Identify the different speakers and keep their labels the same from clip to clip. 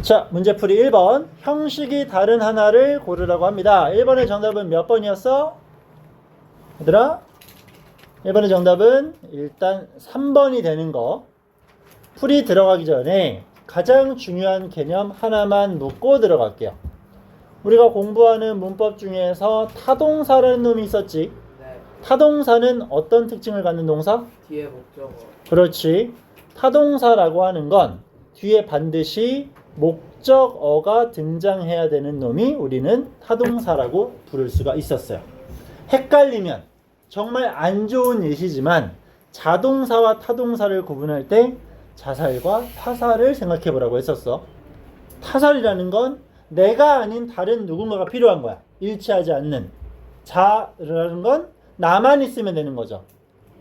Speaker 1: 자, 문제풀이 1번. 형식이 다른 하나를 고르라고 합니다. 1번의 정답은 몇 번이었어? 얘들아? 1번의 정답은 일단 3번이 되는 거. 풀이 들어가기 전에 가장 중요한 개념 하나만 묻고 들어갈게요. 우리가 공부하는 문법 중에서 타동사라는 놈이 있었지.
Speaker 2: 네.
Speaker 1: 타동사는 어떤 특징을 갖는 동사?
Speaker 2: 뒤에 목적어.
Speaker 1: 그렇지. 타동사라고 하는 건 뒤에 반드시 목적어가 등장해야 되는 놈이 우리는 타동사라고 부를 수가 있었어요. 헷갈리면 정말 안 좋은 예시지만 자동사와 타동사를 구분할 때 자살과 타살을 생각해 보라고 했었어. 타살이라는 건 내가 아닌 다른 누군가가 필요한 거야. 일치하지 않는. 자라는 건 나만 있으면 되는 거죠.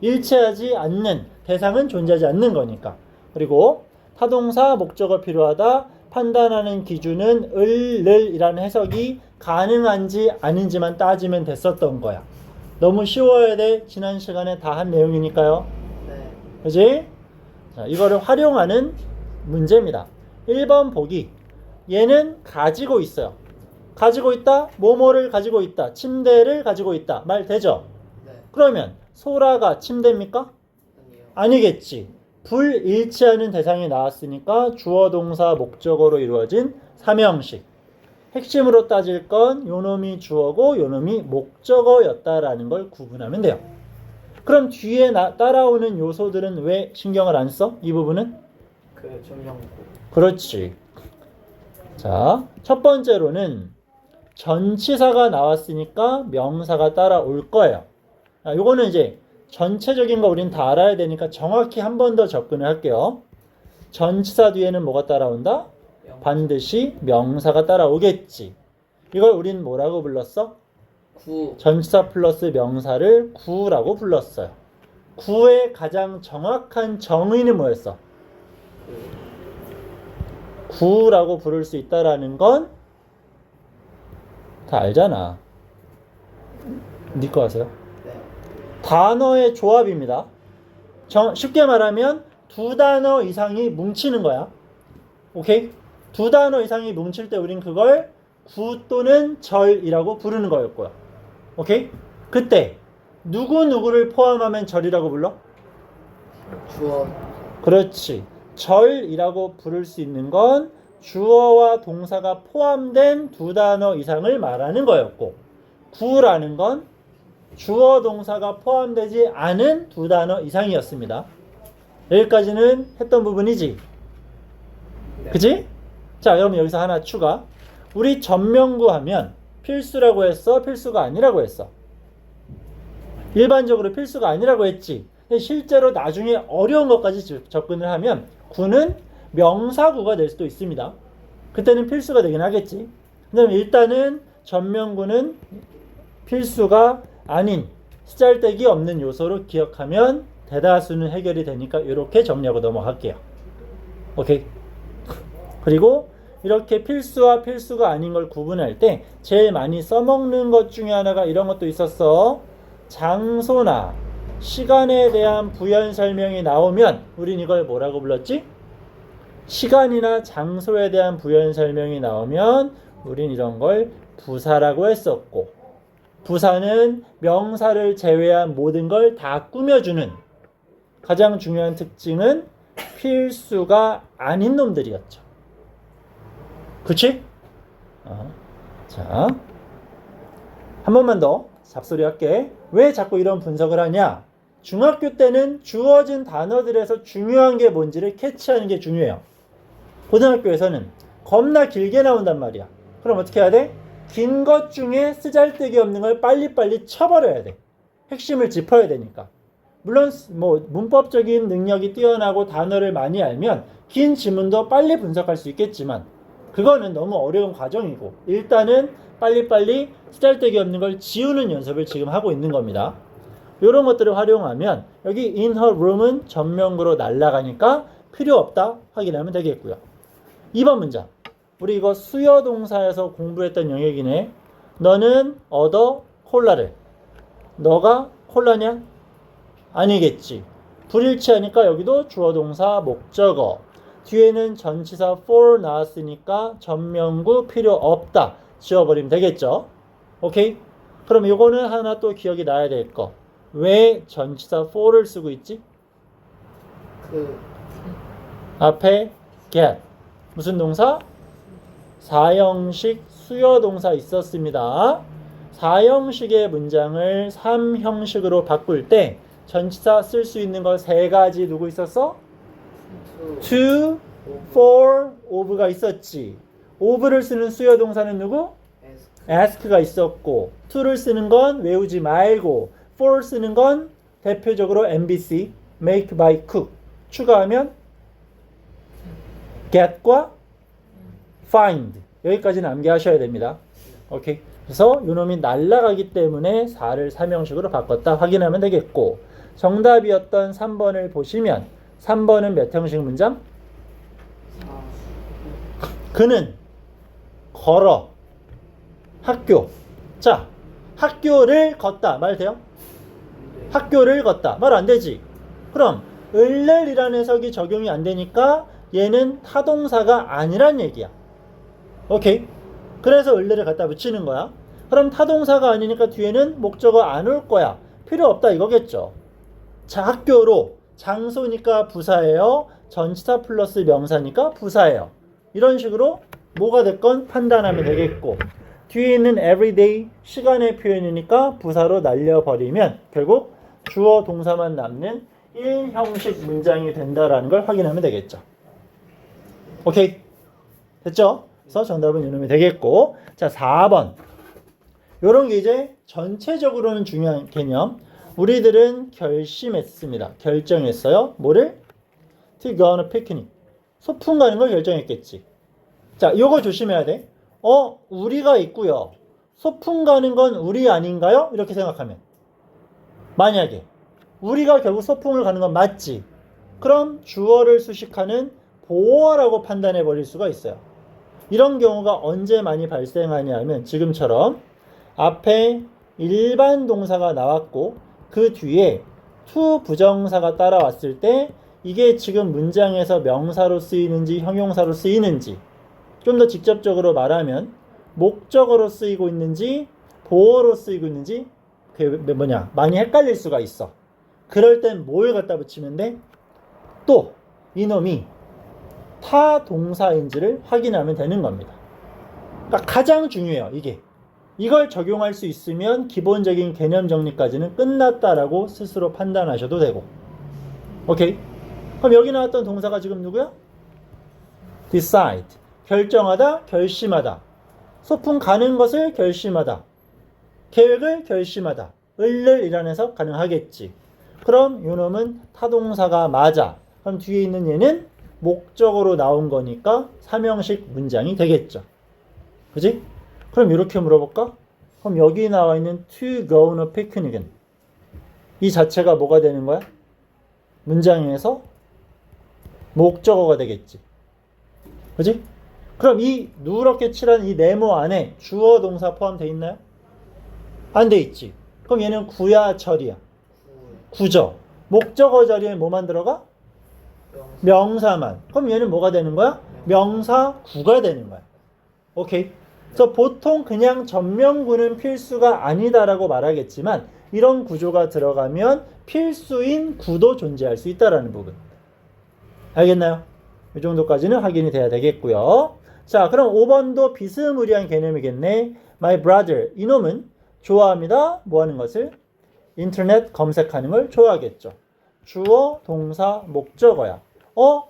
Speaker 1: 일치하지 않는 대상은 존재하지 않는 거니까. 그리고 타동사 목적어 필요하다. 판단하는 기준은 을이라는 해석이 가능한지 아닌지만 따지면 됐었던 거야. 너무 쉬워야 돼. 지난 시간에 다 한 내용이니까요.
Speaker 2: 네.
Speaker 1: 그지? 자, 이거를 활용하는 문제입니다. 1번 보기. 얘는 가지고 있어요. 가지고 있다? 뭐뭐를 가지고 있다. 침대를 가지고 있다. 말 되죠?
Speaker 2: 네.
Speaker 1: 그러면 소라가 침대입니까?
Speaker 2: 아니요.
Speaker 1: 아니겠지. 불일치하는 대상이 나왔으니까 주어 동사 목적어로 이루어진 삼형식. 핵심으로 따질 건 요놈이 주어고 요놈이 목적어였다라는 걸 구분하면 돼요. 그럼 뒤에 따라오는 요소들은 왜 신경을 안 써? 이 부분은?
Speaker 2: 그 전명구.
Speaker 1: 그렇지. 자, 첫 번째로는 전치사가 나왔으니까 명사가 따라올 거예요. 요거는 이제 전체적인 거 우린 다 알아야 되니까 정확히 한 번 더 접근을 할게요. 전치사 뒤에는 뭐가 따라온다? 반드시 명사가 따라오겠지. 이걸 우린 뭐라고 불렀어?
Speaker 2: 구.
Speaker 1: 전치사 플러스 명사를 구라고 불렀어요. 구의 가장 정확한 정의는 뭐였어? 구라고 부를 수 있다라는 건 다 알잖아. 네 거 아세요?
Speaker 2: 네.
Speaker 1: 단어의 조합입니다. 쉽게 말하면 두 단어 이상이 뭉치는 거야. 오케이? 두 단어 이상이 뭉칠 때 우린 그걸 구 또는 절이라고 부르는 거였고요. 오케이? 그때 누구누구를 포함하면 절이라고 불러?
Speaker 2: 주어.
Speaker 1: 그렇지. 절이라고 부를 수 있는 건 주어와 동사가 포함된 두 단어 이상을 말하는 거였고, 구라는 건 주어 동사가 포함되지 않은 두 단어 이상이었습니다. 여기까지는 했던 부분이지.
Speaker 2: 네.
Speaker 1: 그치? 자, 그럼 여기서 하나 추가. 우리 전명구 하면 필수라고 했어? 필수가 아니라고 했어? 일반적으로 필수가 아니라고 했지. 실제로 나중에 어려운 것까지 접근을 하면 구는 명사구가 될 수도 있습니다. 그때는 필수가 되긴 하겠지. 그다음에 일단은 전명구는 필수가 아닌 쓰잘데기 없는 요소로 기억하면 대다수는 해결이 되니까 이렇게 정리하고 넘어갈게요. 오케이. 그리고 이렇게 필수와 필수가 아닌 걸 구분할 때 제일 많이 써먹는 것 중에 하나가 이런 것도 있었어. 장소나 시간에 대한 부연 설명이 나오면 우린 이걸 뭐라고 불렀지? 시간이나 장소에 대한 부연 설명이 나오면 우린 이런 걸 부사라고 했었고, 부사는 명사를 제외한 모든 걸 다 꾸며주는 가장 중요한 특징은 필수가 아닌 놈들이었죠. 그치? 자, 한 번만 더 잡소리 할게. 왜 자꾸 이런 분석을 하냐? 중학교 때는 주어진 단어들에서 중요한 게 뭔지를 캐치하는 게 중요해요. 고등학교에서는 겁나 길게 나온단 말이야. 그럼 어떻게 해야 돼? 긴 것 중에 쓰잘데기 없는 걸 빨리빨리 쳐버려야 돼. 핵심을 짚어야 되니까. 물론 문법적인 능력이 뛰어나고 단어를 많이 알면 긴 지문도 빨리 분석할 수 있겠지만 그거는 너무 어려운 과정이고, 일단은 빨리빨리 쓰잘데기 없는 걸 지우는 연습을 지금 하고 있는 겁니다. 이런 것들을 활용하면 여기 in her room은 전명구로 날아가니까 필요 없다 확인하면 되겠고요. 2번 문장. 우리 이거 수여 동사에서 공부했던 영역이네. 너는 얻어 콜라를. 너가 콜라냐? 아니겠지. 불일치하니까 여기도 주어 동사 목적어. 뒤에는 전치사 for 나왔으니까 전명구 필요 없다. 지워버리면 되겠죠. 오케이? 그럼 요거는 하나 또 기억이 나야 될 거. 왜 전치사 for를 쓰고 있지?
Speaker 2: 그
Speaker 1: 앞에 get. 무슨 동사? 사형식 수요 동사 있었습니다. 사형식의 문장을 3형식으로 바꿀 때 전치사 쓸 수 있는 거 세 가지 누구 있었어? to, for, of가 있었지. of를 쓰는 수요 동사는 누구? ask가 있었고, to를 쓰는 건 외우지 말고, for 쓰는 건 대표적으로 MBC, make by cook. 추가하면 get과 find. 여기까지는 암기하셔야 됩니다. 오케이. 그래서 요놈이 날아가기 때문에 4를 3형식으로 바꿨다 확인하면 되겠고, 정답이었던 3번을 보시면 3번은 몇 형식 문장? 그는 걸어 학교. 자, 학교를 걷다 말 돼요? 학교를 걷다 말 안 되지. 그럼 을렐이라는 해석이 적용이 안 되니까 얘는 타동사가 아니란 얘기야. 오케이. 그래서 을렐을 갖다 붙이는 거야. 그럼 타동사가 아니니까 뒤에는 목적어 안 올 거야. 필요 없다 이거겠죠. 자, 학교로 장소니까 부사예요. 전치사 플러스 명사니까 부사예요. 이런 식으로 뭐가 됐건 판단하면 되겠고, 뒤에 있는 everyday 시간의 표현이니까 부사로 날려버리면 결국 주어 동사만 남는 1형식 문장이 된다라는 걸 확인하면 되겠죠. 오케이. 됐죠? 그래서 정답은 이놈이 되겠고, 자 4번 요런 게 이제 전체적으로는 중요한 개념. 우리들은 결심했습니다. 결정했어요. 뭐를? To go on a picnic. 소풍 가는 걸 결정했겠지. 자, 요거 조심해야 돼. 우리가 있고요. 소풍 가는 건 우리 아닌가요? 이렇게 생각하면. 만약에 우리가 결국 소풍을 가는 건 맞지. 그럼 주어를 수식하는 보어라고 판단해 버릴 수가 있어요. 이런 경우가 언제 많이 발생하냐 하면 지금처럼 앞에 일반 동사가 나왔고 그 뒤에 to 부정사가 따라왔을 때 이게 지금 문장에서 명사로 쓰이는지 형용사로 쓰이는지, 좀 더 직접적으로 말하면 목적어로 쓰이고 있는지 보어로 쓰이고 있는지 많이 헷갈릴 수가 있어. 그럴 땐 뭘 갖다 붙이면 돼? 또 이놈이 타 동사인지를 확인하면 되는 겁니다. 그러니까 가장 중요해요. 이걸 적용할 수 있으면 기본적인 개념 정리까지는 끝났다라고 스스로 판단하셔도 되고. 오케이? 그럼 여기 나왔던 동사가 지금 누구야? decide. 결정하다, 결심하다. 소풍 가는 것을 결심하다. 계획을 결심하다. 을을이라는 해석 가능하겠지. 그럼 요놈은 타동사가 맞아. 그럼 뒤에 있는 얘는 목적으로 나온 거니까 3형식 문장이 되겠죠. 그지? 그럼 이렇게 물어볼까? 그럼 여기 나와 있는 to go on a picnic은 이 자체가 뭐가 되는 거야? 문장에서 목적어가 되겠지. 그지? 그럼 이 누렇게 칠한 이 네모 안에 주어 동사 포함되어 있나요? 안 돼 있지. 그럼 얘는 구야 절이야. 구죠. 목적어 자리에 뭐만 들어가? 명사만. 그럼 얘는 뭐가 되는 거야? 명사 구가 되는 거야. 오케이. 그래서 보통 그냥 전명구는 필수가 아니다라고 말하겠지만 이런 구조가 들어가면 필수인 구도 존재할 수 있다라는 부분. 알겠나요? 이 정도까지는 확인이 돼야 되겠고요. 자, 그럼 5번도 비스무리한 개념이겠네. My brother. 이놈은 좋아합니다. 뭐 하는 것을? 인터넷 검색하는 걸 좋아하겠죠. 주어, 동사, 목적어야.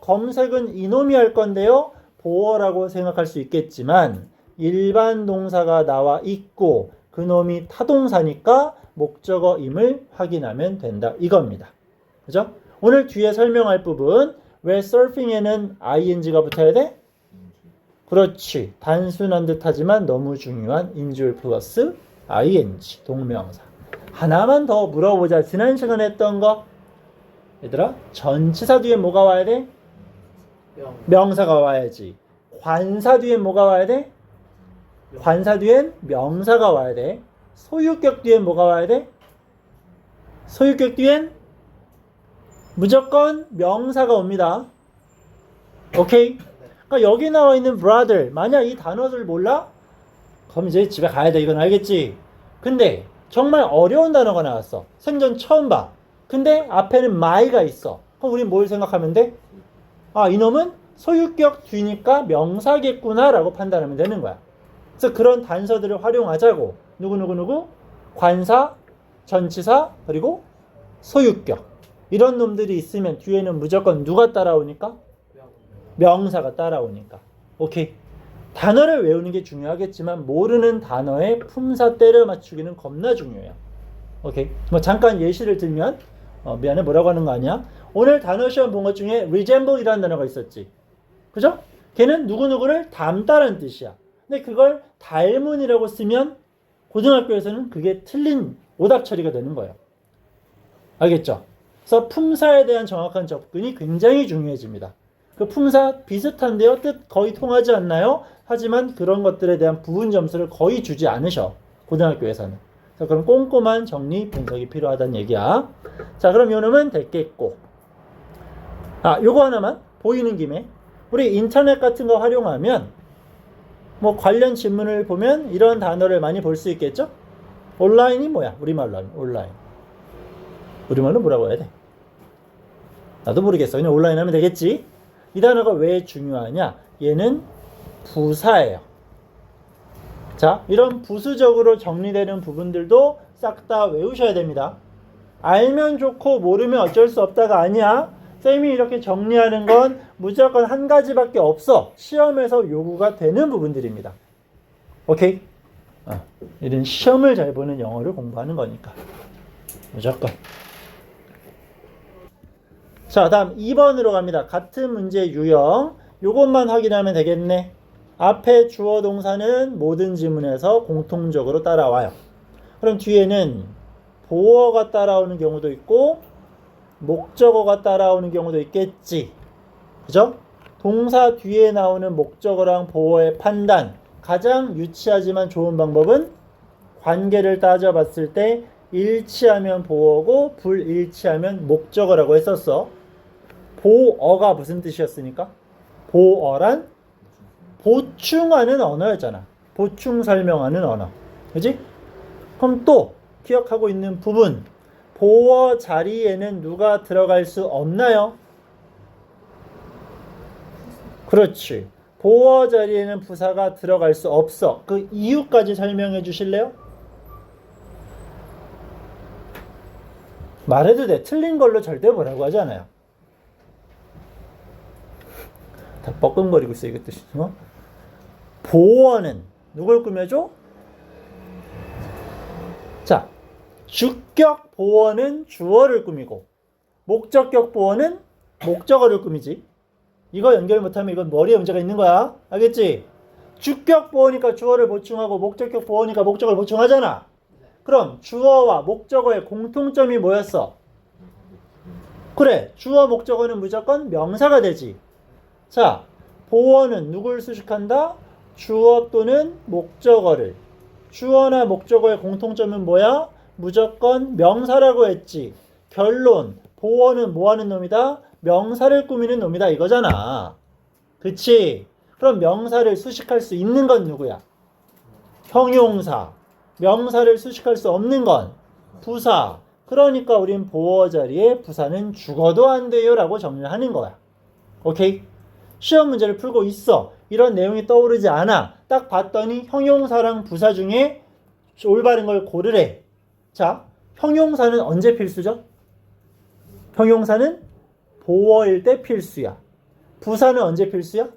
Speaker 1: 검색은 이놈이 할 건데요. 보어라고 생각할 수 있겠지만 일반 동사가 나와 있고 그놈이 타동사니까 목적어임을 확인하면 된다. 이겁니다. 그죠? 오늘 뒤에 설명할 부분 왜 서핑에는 ing가 붙어야 돼? 그렇지. 단순한 듯하지만 너무 중요한 인줄 플러스 ing 동명사. 하나만 더 물어보자. 지난 시간에 했던 거. 얘들아, 전치사 뒤에 뭐가 와야 돼? 명사가 와야지. 관사 뒤에 뭐가 와야 돼? 관사 뒤엔 명사가 와야 돼. 소유격 뒤엔 뭐가 와야 돼? 소유격 뒤엔 무조건 명사가 옵니다. 오케이? 그러니까 여기 나와 있는 brother, 만약 이 단어를 몰라? 그럼 이제 집에 가야 돼. 이건 알겠지? 근데 정말 어려운 단어가 나왔어. 생전 처음 봐. 근데 앞에는 my가 있어. 그럼 우리 뭘 생각하면 돼? 아, 이놈은 소유격 뒤니까 명사겠구나 라고 판단하면 되는 거야. 그래서 그런 단서들을 활용하자고. 누구? 관사, 전치사, 그리고 소유격. 이런 놈들이 있으면 뒤에는 무조건 누가 따라오니까? 명사가 따라오니까. 오케이. 단어를 외우는 게 중요하겠지만 모르는 단어에 품사 때려 맞추기는 겁나 중요해요. 오케이. 뭐 잠깐 예시를 들면 미안해 뭐라고 하는 거 아니야? 오늘 단어 시험 본 것 중에 resemble이라는 단어가 있었지. 그죠? 걔는 누구누구를 닮다라는 뜻이야. 근데 그걸 닮은이라고 쓰면 고등학교에서는 그게 틀린 오답 처리가 되는 거예요. 알겠죠? 그래서 품사에 대한 정확한 접근이 굉장히 중요해집니다. 그 품사 비슷한데요. 뜻 거의 통하지 않나요? 하지만 그런 것들에 대한 부분 점수를 거의 주지 않으셔. 고등학교에서는. 그래서 그런 꼼꼼한 정리 분석이 필요하다는 얘기야. 자, 그럼 요 놈은 됐겠고. 요거 하나만 보이는 김에 우리 인터넷 같은 거 활용하면 뭐 관련 질문을 보면 이런 단어를 많이 볼 수 있겠죠? 온라인이 뭐야? 우리말로는 온라인. 우리말로 뭐라고 해야 돼? 나도 모르겠어. 그냥 온라인 하면 되겠지? 이 단어가 왜 중요하냐? 얘는 부사예요. 자, 이런 부수적으로 정리되는 부분들도 싹 다 외우셔야 됩니다. 알면 좋고 모르면 어쩔 수 없다가 아니야. 쌤이 이렇게 정리하는 건 무조건 한 가지밖에 없어. 시험에서 요구가 되는 부분들입니다. 오케이? 이런 시험을 잘 보는 영어를 공부하는 거니까. 무조건. 자, 다음 2번으로 갑니다. 같은 문제 유형. 요것만 확인하면 되겠네. 앞에 주어 동사는 모든 지문에서 공통적으로 따라와요. 그럼 뒤에는 보어가 따라오는 경우도 있고 목적어가 따라오는 경우도 있겠지. 그죠? 동사 뒤에 나오는 목적어랑 보어의 판단. 가장 유치하지만 좋은 방법은 관계를 따져봤을 때 일치하면 보어고 불일치하면 목적어라고 했었어. 보어가 무슨 뜻이었으니까? 보어란 보충하는 언어였잖아. 보충 설명하는 언어. 그지? 그럼 또 기억하고 있는 부분. 보어 자리에는 누가 들어갈 수 없나요? 그렇지. 보어 자리에는 부사가 들어갈 수 없어. 그 이유까지 설명해 주실래요? 말해도 돼. 틀린 걸로 절대 뭐라고 하지 않아요. 다 뻐끔거리고 있어 이것도. 보어는 누굴 꾸며줘? 자, 주격 보어는 주어를 꾸미고 목적격 보어는 목적어를 꾸미지. 이거 연결 못하면 이건 머리에 문제가 있는 거야. 알겠지? 주격 보어니까 주어를 보충하고 목적격 보어니까 목적어를 보충하잖아. 그럼 주어와 목적어의 공통점이 뭐였어? 그래, 주어 목적어는 무조건 명사가 되지. 자, 보어는 누굴 수식한다? 주어 또는 목적어를. 주어나 목적어의 공통점은 뭐야? 무조건 명사라고 했지. 결론, 보어는 뭐 하는 놈이다? 명사를 꾸미는 놈이다 이거잖아. 그치? 그럼 명사를 수식할 수 있는 건 누구야? 형용사. 명사를 수식할 수 없는 건 부사. 그러니까 우린 보어 자리에 부사는 죽어도 안 돼요 라고 정리를 하는 거야. 오케이? 시험 문제를 풀고 있어. 이런 내용이 떠오르지 않아. 딱 봤더니 형용사랑 부사 중에 올바른 걸 고르래. 자, 형용사는 언제 필수죠? 형용사는 보어일 때 필수야. 부사는 언제 필수야?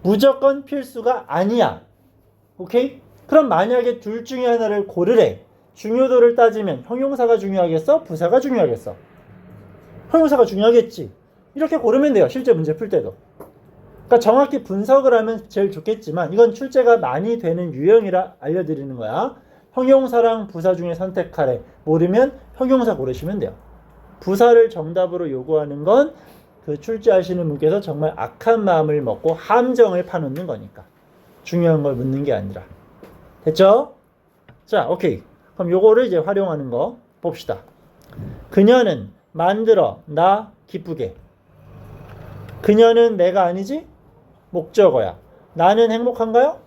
Speaker 1: 무조건 필수가 아니야. 오케이? 그럼 만약에 둘 중에 하나를 고르래. 중요도를 따지면 형용사가 중요하겠어? 부사가 중요하겠어? 형용사가 중요하겠지. 이렇게 고르면 돼요. 실제 문제 풀 때도. 그러니까 정확히 분석을 하면 제일 좋겠지만 이건 출제가 많이 되는 유형이라 알려드리는 거야. 형용사랑 부사 중에 선택하래. 모르면 형용사 고르시면 돼요. 부사를 정답으로 요구하는 건 그 출제하시는 분께서 정말 악한 마음을 먹고 함정을 파놓는 거니까. 중요한 걸 묻는 게 아니라. 됐죠? 자, 오케이. 그럼 요거를 이제 활용하는 거 봅시다. 그녀는 만들어 나 기쁘게. 그녀는 내가 아니지? 목적어야. 나는 행복한가요?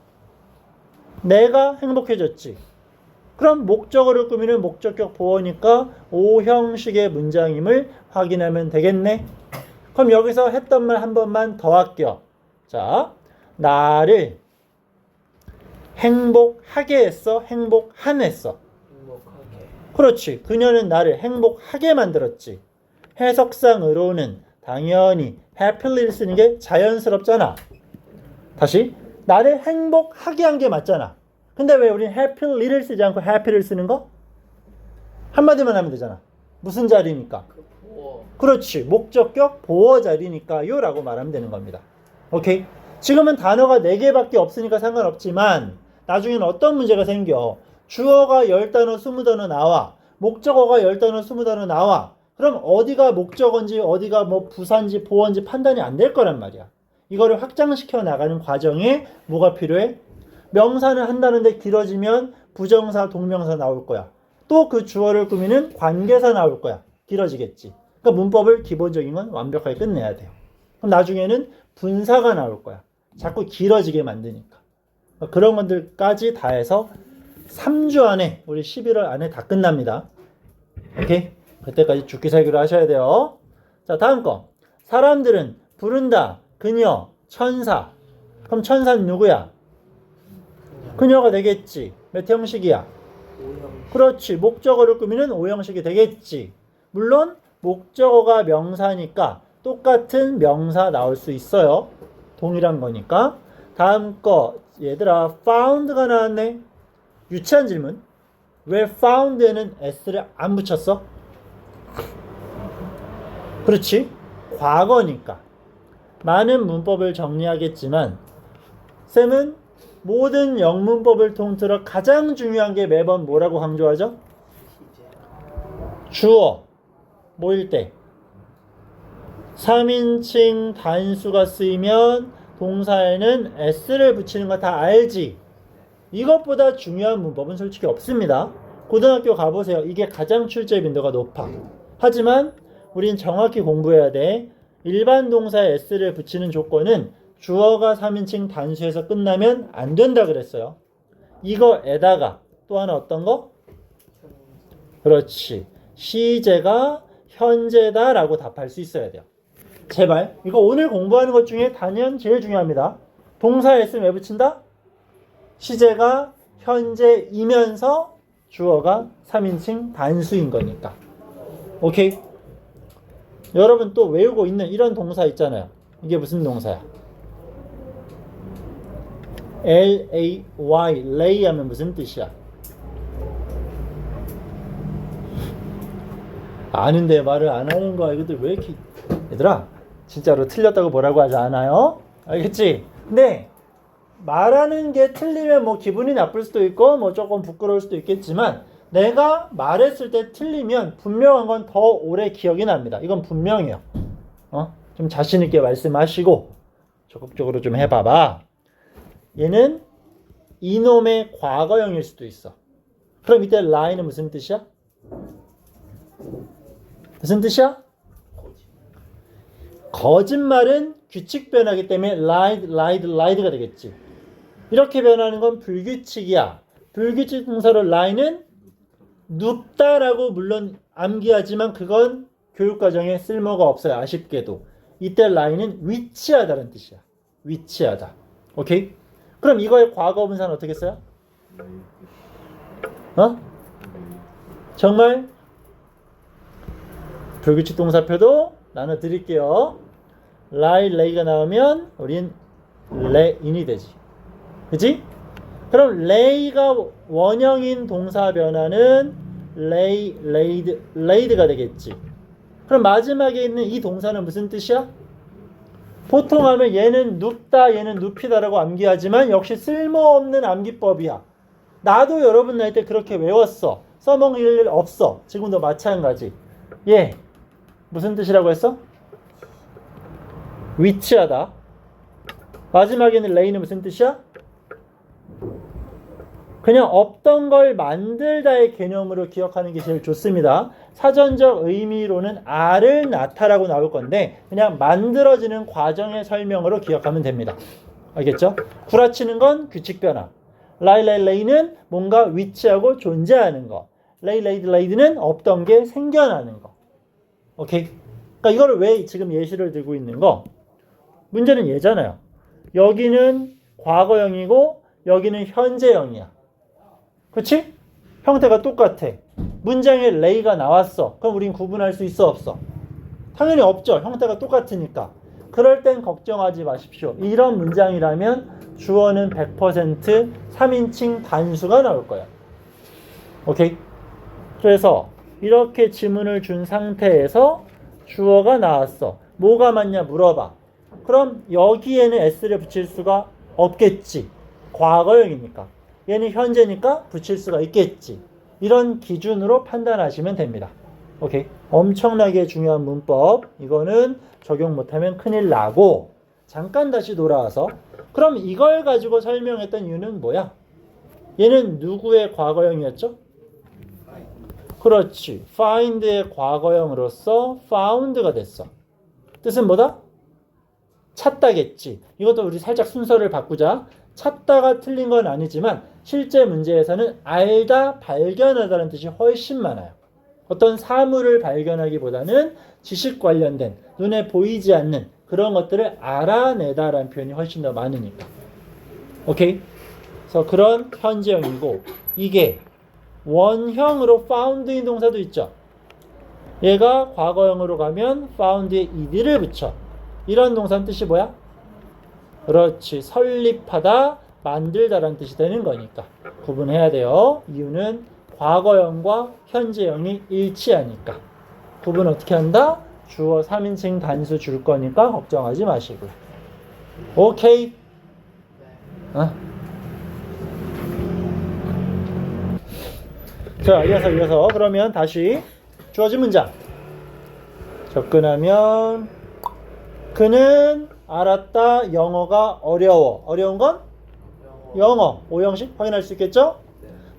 Speaker 1: 내가 행복해졌지. 그럼 목적어를 꾸미는 목적격 보어니까 O형식의 문장임을 확인하면 되겠네. 그럼 여기서 했던 말 한 번만 더 할게요. 자, 나를 행복하게 했어? 행복한 했어?
Speaker 2: 행복하게.
Speaker 1: 그렇지. 그녀는 나를 행복하게 만들었지. 해석상으로는 당연히 happy를 쓰는 게 자연스럽잖아. 다시. 나를 행복하게 한 게 맞잖아. 근데 왜 우린 happy를 쓰지 않고 happy를 쓰는 거? 한마디만 하면 되잖아. 무슨 자리니까?
Speaker 2: 그 보어.
Speaker 1: 그렇지. 목적격 보어 자리니까요 라고 말하면 되는 겁니다. 오케이? 지금은 단어가 4개밖에 없으니까 상관없지만 나중에는 어떤 문제가 생겨? 주어가 10단어 20단어 나와. 목적어가 10단어 20단어 나와. 그럼 어디가 목적어인지 어디가 뭐 부사인지 보어인지 판단이 안 될 거란 말이야. 이거를 확장시켜 나가는 과정에 뭐가 필요해? 명사는 한다는데 길어지면 부정사, 동명사 나올 거야. 또 그 주어를 꾸미는 관계사 나올 거야. 길어지겠지. 그러니까 문법을 기본적인 건 완벽하게 끝내야 돼요. 그럼 나중에는 분사가 나올 거야. 자꾸 길어지게 만드니까. 그런 것들까지 다 해서 3주 안에, 우리 11월 안에 다 끝납니다. 오케이? 그때까지 죽기 살기로 하셔야 돼요. 자, 다음 거. 사람들은 부른다, 그녀, 천사. 그럼 천사는 누구야? 그녀가 되겠지. 몇 형식이야?
Speaker 2: 오형식.
Speaker 1: 그렇지. 목적어를 꾸미는 5형식이 되겠지. 물론 목적어가 명사니까 똑같은 명사 나올 수 있어요. 동일한 거니까. 다음 거. 얘들아, found가 나왔네. 유치한 질문. 왜 found에는 s를 안 붙였어? 그렇지. 과거니까. 많은 문법을 정리하겠지만 쌤은 모든 영문법을 통틀어 가장 중요한 게 매번 뭐라고 강조하죠?
Speaker 2: 시제.
Speaker 1: 주어 뭐일 때 3인칭 단수가 쓰이면 동사에는 s를 붙이는 거 다 알지? 이것보다 중요한 문법은 솔직히 없습니다. 고등학교 가보세요. 이게 가장 출제 빈도가 높아. 하지만 우린 정확히 공부해야 돼. 일반 동사에 s를 붙이는 조건은 주어가 3인칭 단수에서 끝나면 안 된다 그랬어요. 이거에다가 또 하나 어떤 거? 그렇지. 시제가 현재다 라고 답할 수 있어야 돼요. 제발. 이거 오늘 공부하는 것 중에 단연 제일 중요합니다. 동사에 s 왜 붙인다? 시제가 현재이면서 주어가 3인칭 단수인 거니까. 오케이? 여러분 또 외우고 있는 이런 동사 있잖아요. 이게 무슨 동사야? L-A-Y, lay 하면 무슨 뜻이야? 아는데 말을 안 하는 거야. 이것들 왜 이렇게. 얘들아, 진짜로 틀렸다고 뭐라고 하지 않아요? 알겠지? 근데 말하는 게 틀리면 뭐 기분이 나쁠 수도 있고 뭐 조금 부끄러울 수도 있겠지만 내가 말했을 때 틀리면 분명한 건 더 오래 기억이 납니다. 이건 분명해요. 좀 자신 있게 말씀하시고 적극적으로 좀 해봐봐. 얘는 이놈의 과거형일 수도 있어. 그럼 이때 lie는 무슨 뜻이야? 무슨 뜻이야? 거짓말은 규칙 변하기 때문에 lied가 되겠지. 이렇게 변하는 건 불규칙이야. 불규칙 동사로 lie는 눕다라고 물론 암기하지만 그건 교육과정에 쓸모가 없어요. 아쉽게도. 이때 lie는 위치하다는 뜻이야. 위치하다. 오케이? 그럼 이거의 과거 분사는 어떻게 써요? 정말? 불규칙 동사표도 나눠드릴게요. lay가 나오면 우린 lay인이 되지. 그치? 그럼 lay가 원형인 동사 변화는 laid가 되겠지. 그럼 마지막에 있는 이 동사는 무슨 뜻이야? 보통 하면 얘는 눕다, 얘는 눕히다라고 암기하지만 역시 쓸모없는 암기법이야. 나도 여러분 나이 때 그렇게 외웠어. 써먹을 일 없어. 지금도 마찬가지. 예. 무슨 뜻이라고 했어? 위치하다. 마지막에는 lay는 무슨 뜻이야? 그냥 없던 걸 만들다의 개념으로 기억하는 게 제일 좋습니다. 사전적 의미로는 are를 낳다라고 나올 건데 그냥 만들어지는 과정의 설명으로 기억하면 됩니다. 알겠죠? 구라치는 건 규칙 변화. 라이라이레이는 뭔가 위치하고 존재하는 거. 레이레이드레이드는 없던 게 생겨나는 거. 오케이? 그러니까 이거를 왜 지금 예시를 들고 있는 거? 문제는 얘잖아요. 여기는 과거형이고 여기는 현재형이야. 그치? 형태가 똑같아. 문장에 레이가 나왔어. 그럼 우린 구분할 수 있어 없어? 당연히 없죠. 형태가 똑같으니까. 그럴 땐 걱정하지 마십시오. 이런 문장이라면 주어는 100% 3인칭 단수가 나올 거야. 오케이? 그래서 이렇게 지문을 준 상태에서 주어가 나왔어. 뭐가 맞냐 물어봐. 그럼 여기에는 s를 붙일 수가 없겠지. 과거형이니까. 얘는 현재니까 붙일 수가 있겠지. 이런 기준으로 판단하시면 됩니다. 오케이. 엄청나게 중요한 문법. 이거는 적용 못하면 큰일 나고. 잠깐 다시 돌아와서 그럼 이걸 가지고 설명했던 이유는 뭐야? 얘는 누구의 과거형이었죠? 그렇지. find의 과거형으로서 found가 됐어. 뜻은 뭐다? 찾다겠지. 이것도 우리 살짝 순서를 바꾸자. 찾다가 틀린 건 아니지만 실제 문제에서는 알다, 발견하다는 뜻이 훨씬 많아요. 어떤 사물을 발견하기보다는 지식 관련된 눈에 보이지 않는 그런 것들을 알아내다라는 표현이 훨씬 더 많으니까. 오케이? 그래서 그런 현재형이고 이게 원형으로 found인 동사도 있죠. 얘가 과거형으로 가면 found에 ed를 붙여. 이런 동사는 뜻이 뭐야? 그렇지. 설립하다, 만들다라는 뜻이 되는 거니까 구분해야 돼요. 이유는 과거형과 현재형이 일치하니까. 구분 어떻게 한다? 주어 3인칭 단수 줄 거니까 걱정하지 마시고요. 오케이? 자, 이어서 그러면 다시 주어진 문장 접근하면 그는 알았다. 영어가 어려워. 어려운 건? 영어. 오형식 확인할 수 있겠죠?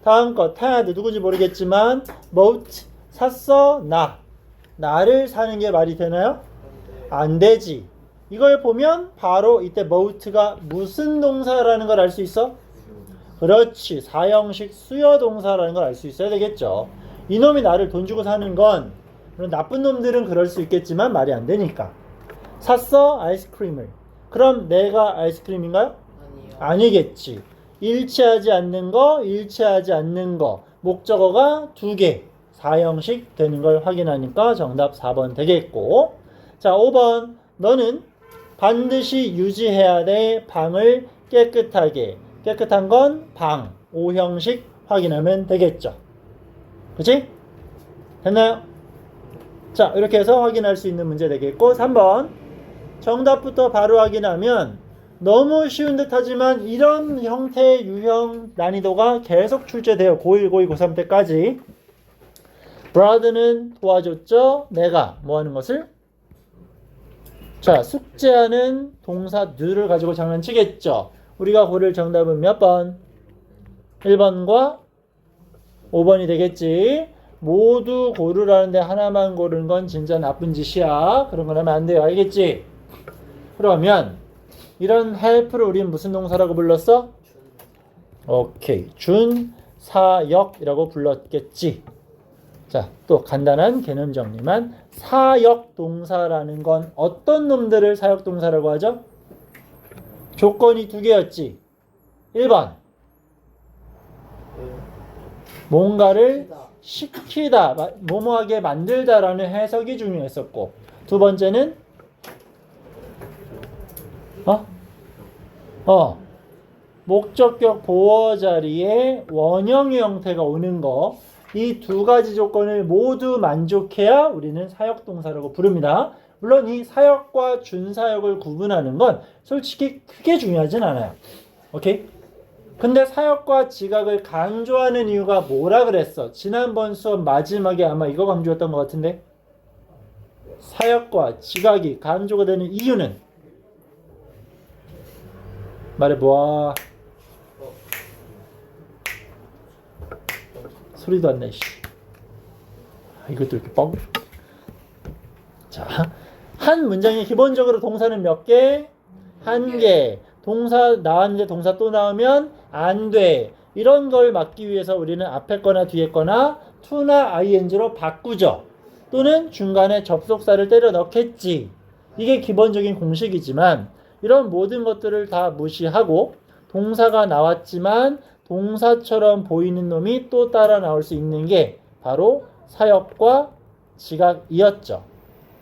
Speaker 1: 다음 거 had 누구지 모르겠지만 bought 샀어. 나를 사는 게 말이 되나요? 안 되지. 이걸 보면 바로 이때 bought가 무슨 동사라는 걸 알 수 있어? 그렇지. 사형식 수요 동사라는 걸 알 수 있어야 되겠죠. 이놈이 나를 돈 주고 사는 건 물론 나쁜 놈들은 그럴 수 있겠지만 말이 안 되니까. 샀어 아이스크림을. 그럼 내가 아이스크림인가요?
Speaker 2: 아니요.
Speaker 1: 아니겠지. 일치하지 않는 거. 목적어가 2개. 사형식 되는 걸 확인하니까 정답 4번 되겠고. 자, 5번. 너는 반드시 유지해야 돼. 방을 깨끗하게. 깨끗한 건 방. 5형식 확인하면 되겠죠. 그치? 됐나요? 자, 이렇게 해서 확인할 수 있는 문제 되겠고. 3번. 정답부터 바로 확인하면 너무 쉬운 듯 하지만 이런 형태의 유형 난이도가 계속 출제돼요. 고1, 고2, 고3 때까지. 브라드는 도와줬죠. 내가 뭐 하는 것을? 자, 숙제하는 동사 do를 가지고 장난치겠죠. 우리가 고를 정답은 몇 번? 1번과 5번이 되겠지. 모두 고르라는데 하나만 고르는 건 진짜 나쁜 짓이야. 그런 건 하면 안 돼요. 알겠지? 그러면 이런 help를 우린 무슨 동사라고 불렀어? 오케이. 준사역이라고 불렀겠지. 자, 또 간단한 개념 정리만. 사역 동사라는 건 어떤 놈들을 사역 동사라고 하죠? 조건이 2개였지. 1번. 뭔가를 시키다, 뭐뭐하게 만들다라는 해석이 중요했었고, 2번째는 목적격 보어 자리에 원형의 형태가 오는 거. 이 2가지 조건을 모두 만족해야 우리는 사역동사라고 부릅니다. 물론 이 사역과 준사역을 구분하는 건 솔직히 크게 중요하진 않아요. 오케이? 근데 사역과 지각을 강조하는 이유가 뭐라 그랬어? 지난번 수업 마지막에 아마 이거 강조했던 것 같은데? 사역과 지각이 강조가 되는 이유는? 말해봐. 소리도 안 나, 씨. 이것도 이렇게 뻥. 자, 한 문장에 기본적으로 동사는 몇 개? 한 개. 동사 나왔는데 동사 또 나오면 안 돼. 이런 걸 막기 위해서 우리는 앞에 거나 뒤에 거나 to나 ing로 바꾸죠. 또는 중간에 접속사를 때려 넣겠지. 이게 기본적인 공식이지만 이런 모든 것들을 다 무시하고 동사가 나왔지만 동사처럼 보이는 놈이 또 따라 나올 수 있는 게 바로 사역과 지각이었죠.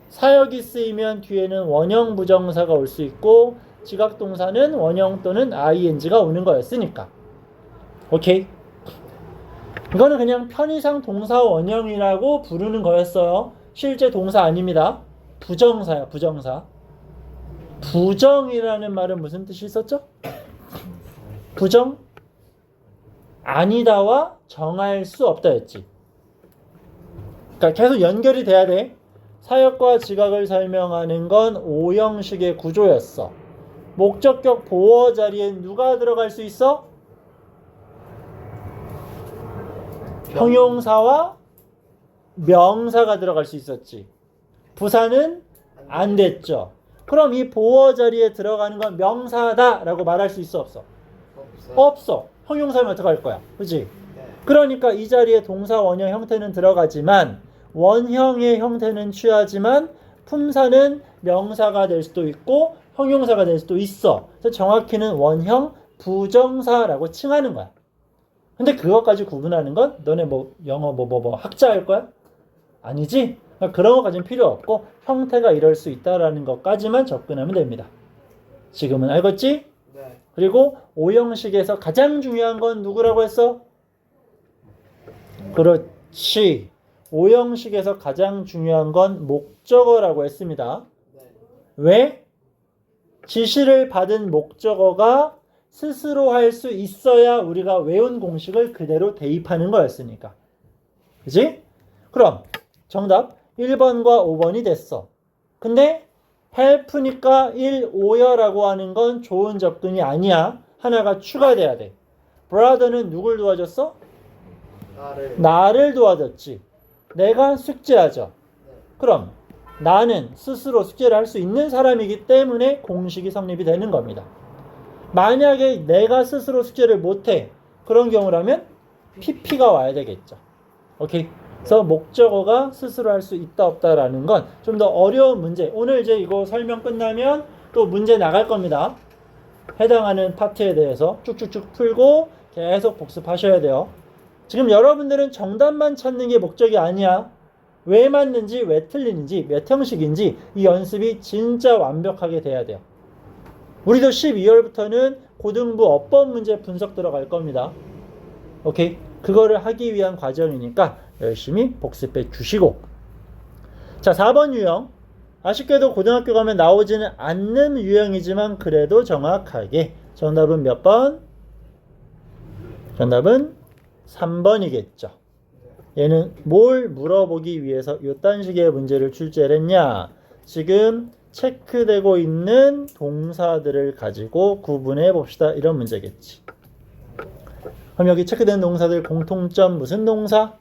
Speaker 1: 사역이 쓰이면 뒤에는 원형 부정사가 올 수 있고 지각 동사는 원형 또는 ing가 오는 거였으니까. 오케이? 이거는 그냥 편의상 동사 원형이라고 부르는 거였어요. 실제 동사 아닙니다. 부정사야, 부정사. 부정이라는 말은 무슨 뜻이 있었죠? 부정? 아니다와 정할 수 없다였지. 그러니까 계속 연결이 돼야 돼. 사역과 지각을 설명하는 건 오형식의 구조였어. 목적격 보어 자리에 누가 들어갈 수 있어? 형용사와 명사가 들어갈 수 있었지. 부사는 안 됐죠. 그럼 이 보어 자리에 들어가는 건 명사다라고 말할 수 있어, 없어? 없어. 형용사면 어떡할 거야? 그치? 그러니까 이 자리에 동사 원형 형태는 들어가지만 원형의 형태는 취하지만 품사는 명사가 될 수도 있고 형용사가 될 수도 있어. 그래서 정확히는 원형 부정사라고 칭하는 거야. 근데 그것까지 구분하는 건 너네 뭐 영어 뭐 학자 할 거야? 아니지? 그러니까 그런 것까지는 필요 없고 형태가 이럴 수 있다라는 것까지만 접근하면 됩니다. 지금은 알겠지?
Speaker 2: 네.
Speaker 1: 그리고 오형식에서 가장 중요한 건 누구라고 했어? 그렇지. 오형식에서 가장 중요한 건 목적어라고 했습니다.
Speaker 2: 네.
Speaker 1: 왜? 지시를 받은 목적어가 스스로 할 수 있어야 우리가 외운 공식을 그대로 대입하는 거였으니까. 그치? 그럼 정답 1번과 5번이 됐어. 근데 help니까 1, 5여라고 하는 건 좋은 접근이 아니야. 하나가 추가돼야 돼. brother는 누굴 도와줬어? 나를 도와줬지. 내가 숙제하죠. 그럼 나는 스스로 숙제를 할 수 있는 사람이기 때문에 공식이 성립이 되는 겁니다. 만약에 내가 스스로 숙제를 못해 그런 경우라면 PP가 와야 되겠죠. 오케이. 그래서 목적어가 스스로 할 수 있다 없다라는 건 좀 더 어려운 문제. 오늘 이제 이거 설명 끝나면 또 문제 나갈 겁니다. 해당하는 파트에 대해서 쭉쭉쭉 풀고 계속 복습하셔야 돼요. 지금 여러분들은 정답만 찾는 게 목적이 아니야. 왜 맞는지, 왜 틀리는지, 몇 형식인지 이 연습이 진짜 완벽하게 돼야 돼요. 우리도 12월부터는 고등부 어법 문제 분석 들어갈 겁니다. 오케이? 그거를 하기 위한 과정이니까 열심히 복습해 주시고. 자, 4번 유형. 아쉽게도 고등학교 가면 나오지는 않는 유형이지만 그래도 정확하게. 정답은 몇 번? 정답은 3번이겠죠. 얘는 뭘 물어보기 위해서 이딴 식의 문제를 출제를 했냐? 지금 체크되고 있는 동사들을 가지고 구분해 봅시다. 이런 문제겠지. 그럼 여기 체크된 동사들 공통점 무슨 동사?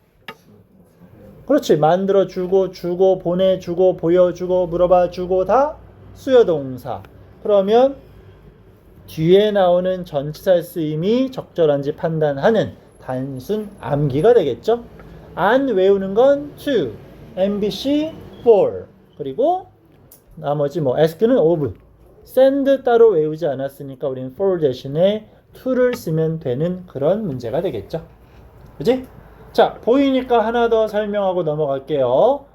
Speaker 1: 그렇지. 만들어주고, 주고, 보내주고, 보여주고, 물어봐주고 다 수요동사. 그러면 뒤에 나오는 전치사의 쓰임이 적절한지 판단하는 단순 암기가 되겠죠. 안 외우는 건 to, MBC, for. 그리고 나머지 뭐 ask는 of. send 따로 외우지 않았으니까 우리는 for 대신에 to를 쓰면 되는 그런 문제가 되겠죠. 그치? 자, 보이니까 하나 더 설명하고 넘어갈게요.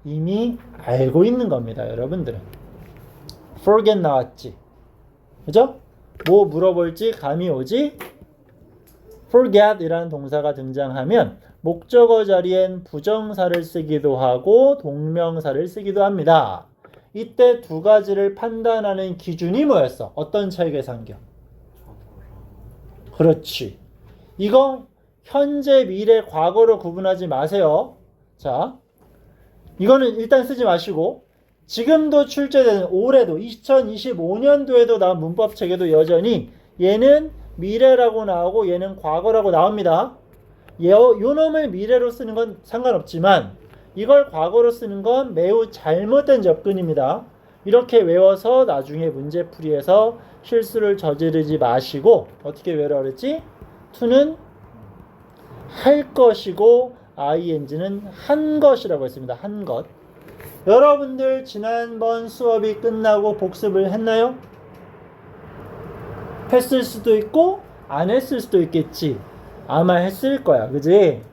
Speaker 1: 이미 알고 있는 겁니다, 여러분들은. forget 나왔지. 그죠? 뭐 물어볼지 감이 오지? forget 이라는 동사가 등장하면 목적어 자리엔 부정사를 쓰기도 하고 동명사를 쓰기도 합니다. 이때 두 가지를 판단하는 기준이 뭐였어? 어떤 차이가 생겨? 그렇지. 이거 현재, 미래, 과거로 구분하지 마세요. 자, 이거는 일단 쓰지 마시고 지금도 출제되는 올해도 2025년도에도 나온 문법책에도 여전히 얘는 미래라고 나오고 얘는 과거라고 나옵니다. 요 놈을 미래로 쓰는 건 상관없지만 이걸 과거로 쓰는 건 매우 잘못된 접근입니다. 이렇게 외워서 나중에 문제풀이에서 실수를 저지르지 마시고 어떻게 외우라 그랬지? to는 할 것이고 ing는 한 것이라고 했습니다. 한 것. 여러분들 지난번 수업이 끝나고 복습을 했나요? 했을 수도 있고 안 했을 수도 있겠지. 아마 했을 거야. 그지?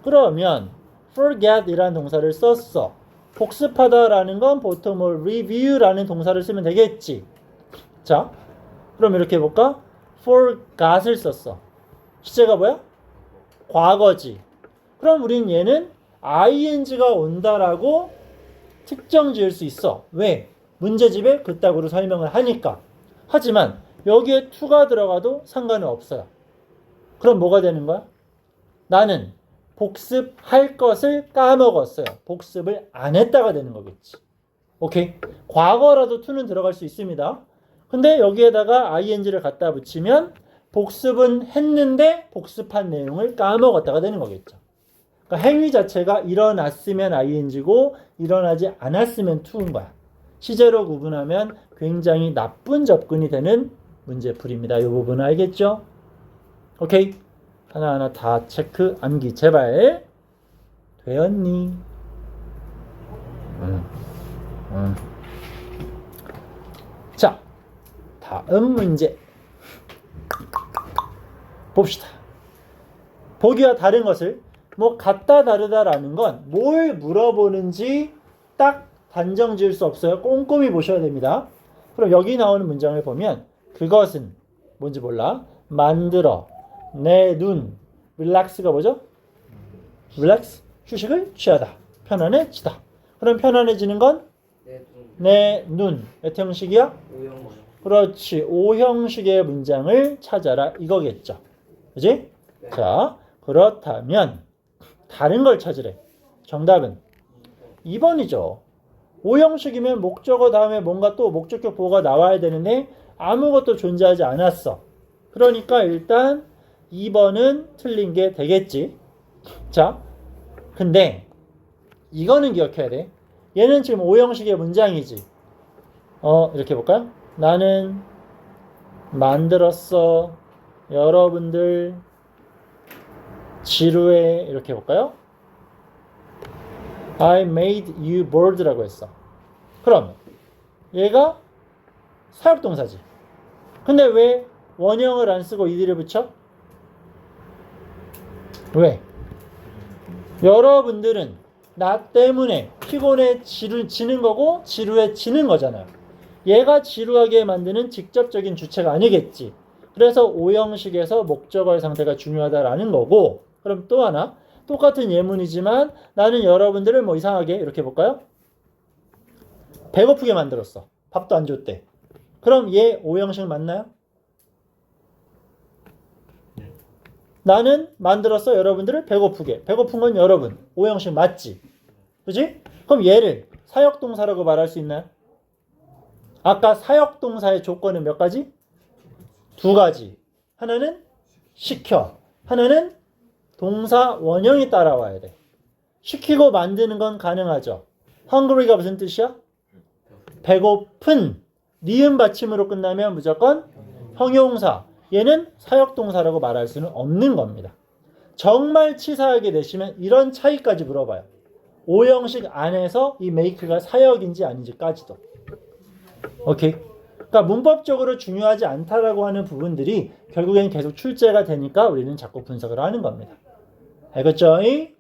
Speaker 1: 그러면 forget 이라는 동사를 썼어. 복습하다라는 건 보통 뭐 review라는 동사를 쓰면 되겠지. 자, 그럼 이렇게 해볼까? forgot을 썼어. 시제가 뭐야? 과거지. 그럼 우린 얘는 ing가 온다라고 특정 지을 수 있어. 왜? 문제집에 그따구로 설명을 하니까. 하지만 여기에 to가 들어가도 상관은 없어요. 그럼 뭐가 되는 거야? 나는 복습할 것을 까먹었어요. 복습을 안 했다가 되는 거겠지. 오케이? 과거라도 to는 들어갈 수 있습니다. 근데 여기에다가 ing를 갖다 붙이면 복습은 했는데 복습한 내용을 까먹었다가 되는 거겠죠. 그러니까 행위 자체가 일어났으면 ing고 일어나지 않았으면 to인 거야. 시제로 구분하면 굉장히 나쁜 접근이 되는 문제풀이입니다. 이 부분은 알겠죠? 오케이? 하나하나 다 체크, 암기 제발. 되었니? 자, 다음 문제 봅시다. 보기와 다른 것을 뭐 같다 다르다라는 건 뭘 물어보는지 딱 단정 지을 수 없어요. 꼼꼼히 보셔야 됩니다. 그럼 여기 나오는 문장을 보면 그것은 뭔지 몰라. 만들어 내 눈 릴렉스가 뭐죠? 릴렉스 휴식을 취하다. 편안해지다. 그럼 편안해지는 건 내 눈. 몇 형식이야?
Speaker 2: 오형만.
Speaker 1: 그렇지. 5형식의 문장을 찾아라 이거겠죠. 그지?
Speaker 2: 네.
Speaker 1: 자, 그렇다면 다른 걸 찾으래. 정답은 2번이죠. 5형식이면 목적어 다음에 뭔가 또 목적격 보호가 나와야 되는데 아무것도 존재하지 않았어. 그러니까 일단 2번은 틀린 게 되겠지. 자, 근데 이거는 기억해야 돼. 얘는 지금 5형식의 문장이지. 이렇게 볼까요? 나는 만들었어. 여러분들 지루해. 이렇게 볼까요? I made you bored라고 했어. 그럼 얘가 사역동사지. 근데 왜 원형을 안 쓰고 이들을 붙여? 왜? 여러분들은 나 때문에 피곤해 지는 거고 지루해지는 거잖아요. 얘가 지루하게 만드는 직접적인 주체가 아니겠지. 그래서 5형식에서 목적어의 상태가 중요하다라는 거고. 그럼 또 하나 똑같은 예문이지만 나는 여러분들을 뭐 이상하게 이렇게 볼까요? 배고프게 만들었어. 밥도 안 줬대. 그럼 얘 5형식 맞나요? 나는 만들었어 여러분들을 배고프게. 배고픈 건 여러분. 5형식 맞지? 그지? 그럼 얘를 사역동사라고 말할 수 있나요? 아까 사역동사의 조건은 몇 가지? 2가지. 하나는 시켜. 하나는 동사 원형이 따라와야 돼. 시키고 만드는 건 가능하죠. hungry가 무슨 뜻이야? 배고픈. 니은 받침으로 끝나면 무조건 형용사. 얘는 사역동사라고 말할 수는 없는 겁니다. 정말 치사하게 되시면 이런 차이까지 물어봐요. 5형식 안에서 이 make가 사역인지 아닌지까지도. 오케이? 그러니까 문법적으로 중요하지 않다라고 하는 부분들이 결국엔 계속 출제가 되니까 우리는 자꾸 분석을 하는 겁니다. 알겠죠?
Speaker 2: 네.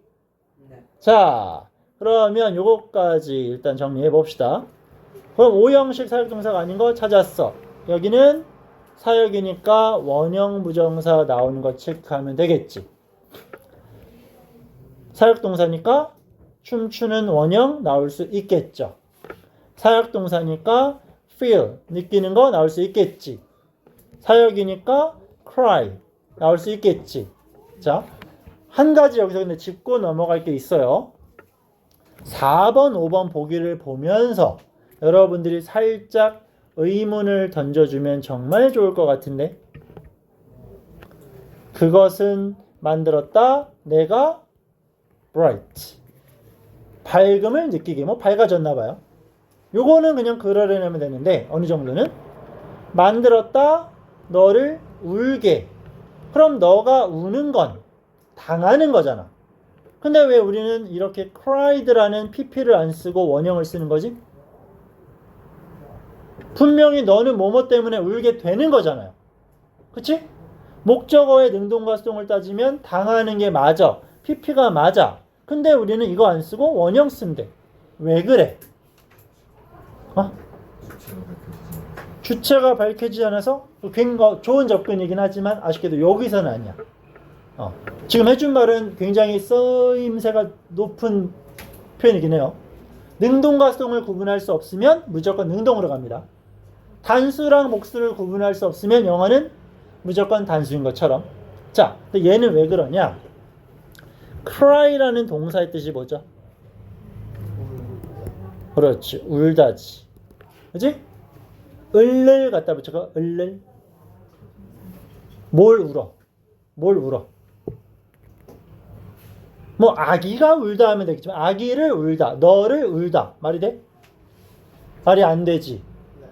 Speaker 1: 자, 그러면 요거까지 일단 정리해 봅시다. 그럼 5형식 사역동사가 아닌 거 찾았어. 여기는 사역이니까 원형 부정사 나오는 거 체크하면 되겠지. 사역동사니까 춤추는 원형 나올 수 있겠죠. 사역동사니까 feel, 느끼는 거 나올 수 있겠지. 사역이니까 cry, 나올 수 있겠지. 자, 한 가지 여기서 근데 짚고 넘어갈 게 있어요. 4번, 5번 보기를 보면서 여러분들이 살짝 의문을 던져주면 정말 좋을 것 같은데. 그것은 만들었다. 내가 bright. 밝음을 느끼게, 뭐 밝아졌나 봐요. 요거는 그냥 그러려면 되는데 어느 정도는 만들었다 너를 울게. 그럼 너가 우는 건 당하는 거잖아. 근데 왜 우리는 이렇게 cried라는 pp를 안 쓰고 원형을 쓰는 거지? 분명히 너는 뭐뭐 때문에 울게 되는 거잖아요. 그치? 목적어의 능동과 수동을 따지면 당하는 게 맞아. pp가 맞아. 근데 우리는 이거 안 쓰고 원형 쓴대. 왜 그래? 주체가 밝혀지지 않아서 굉장히 좋은 접근이긴 하지만 아쉽게도 여기서는 아니야. 지금 해준 말은 굉장히 쓰임새가 높은 표현이긴 해요. 능동과 수동을 구분할 수 없으면 무조건 능동으로 갑니다. 단수랑 복수를 구분할 수 없으면 영어는 무조건 단수인 것처럼. 자, 근데 얘는 왜 그러냐? cry라는 동사의 뜻이 뭐죠? 그렇지, 울다지. 그치? 을를 갖다 붙여가 을를. 뭘 울어? 뭘 울어? 뭐 아기가 울다 하면 되겠지만 아기를 울다, 너를 울다 말이 돼? 말이 안 되지.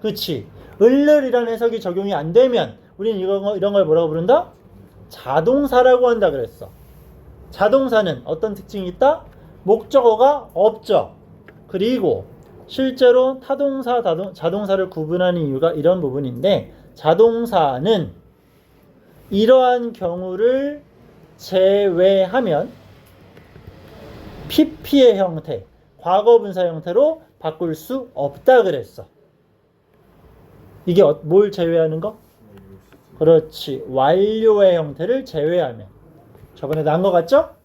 Speaker 1: 그치? 을을이라는 해석이 적용이 안 되면 우리는 이런 걸 뭐라고 부른다? 자동사라고 한다 그랬어. 자동사는 어떤 특징이 있다? 목적어가 없죠. 그리고 실제로 타동사, 자동사를 구분하는 이유가 이런 부분인데, 자동사는 이러한 경우를 제외하면 pp의 형태, 과거분사 형태로 바꿀 수 없다 그랬어. 이게 뭘 제외하는 거? 그렇지, 완료의 형태를 제외하면. 저번에 나온 거 같죠?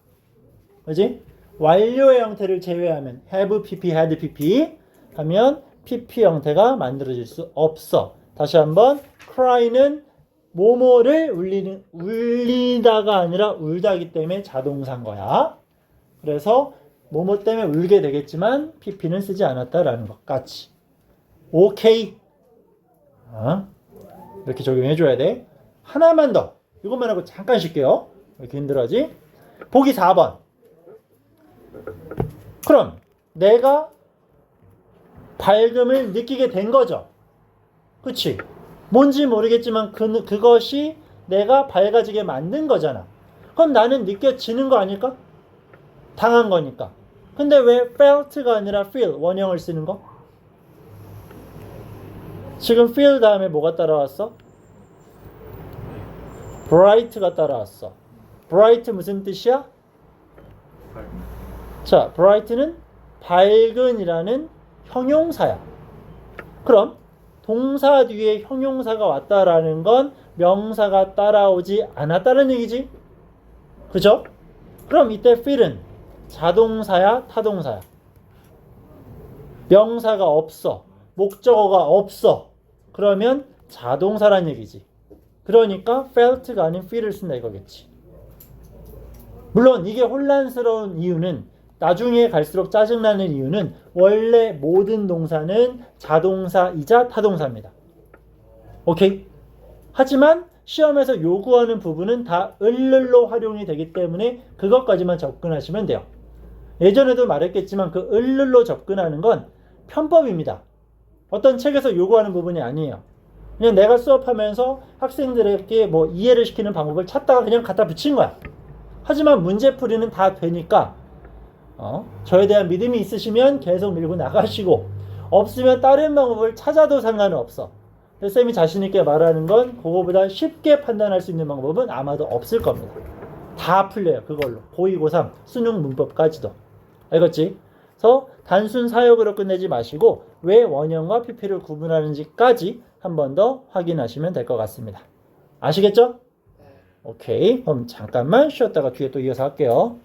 Speaker 1: 그지? 완료의 형태를 제외하면 have pp, had pp 하면 pp 형태가 만들어질 수 없어. 다시 한번 cry는 뭐뭐를 울리다가 아니라 울다기 때문에 자동사인 거야. 그래서 뭐뭐 때문에 울게 되겠지만 pp는 쓰지 않았다라는 것까지. 오케이. 이렇게 적용해 줘야 돼. 하나만 더. 이것만 하고 잠깐 쉴게요. 왜 이렇게 힘들어하지? 보기 4번. 그럼 내가 밝음을 느끼게 된 거죠. 그치? 뭔지 모르겠지만 그것이 내가 밝아지게 만든 거잖아. 그럼 나는 느껴지는 거 아닐까? 당한 거니까. 근데 왜 felt가 아니라 feel, 원형을 쓰는 거? 지금 feel 다음에 뭐가 따라왔어? bright가 따라왔어. bright 무슨 뜻이야? 자, bright는 밝은이라는 형용사야. 그럼 동사 뒤에 형용사가 왔다라는 건 명사가 따라오지 않았다는 얘기지. 그죠? 그럼 이때 feel은 자동사야, 타동사야? 명사가 없어. 목적어가 없어. 그러면 자동사란 얘기지. 그러니까 felt가 아닌 feel을 쓴다 이거겠지. 물론 이게 혼란스러운 이유는, 나중에 갈수록 짜증나는 이유는 원래 모든 동사는 자동사이자 타동사입니다. 오케이? 하지만 시험에서 요구하는 부분은 다 을를로 활용이 되기 때문에 그것까지만 접근하시면 돼요. 예전에도 말했겠지만 그 을를로 접근하는 건 편법입니다. 어떤 책에서 요구하는 부분이 아니에요. 그냥 내가 수업하면서 학생들에게 뭐 이해를 시키는 방법을 찾다가 그냥 갖다 붙인 거야. 하지만 문제풀이는 다 되니까 저에 대한 믿음이 있으시면 계속 밀고 나가시고, 없으면 다른 방법을 찾아도 상관은 없어. 쌤이 자신있게 말하는 건 그거보다 쉽게 판단할 수 있는 방법은 아마도 없을 겁니다. 다 풀려요. 그걸로. 고2, 고3, 수능 문법까지도. 알겠지? 그래서 단순 사역으로 끝내지 마시고 왜 원형과 pp를 구분하는지까지 한 번 더 확인하시면 될 것 같습니다. 아시겠죠? 오케이. 그럼 잠깐만 쉬었다가 뒤에 또 이어서 할게요.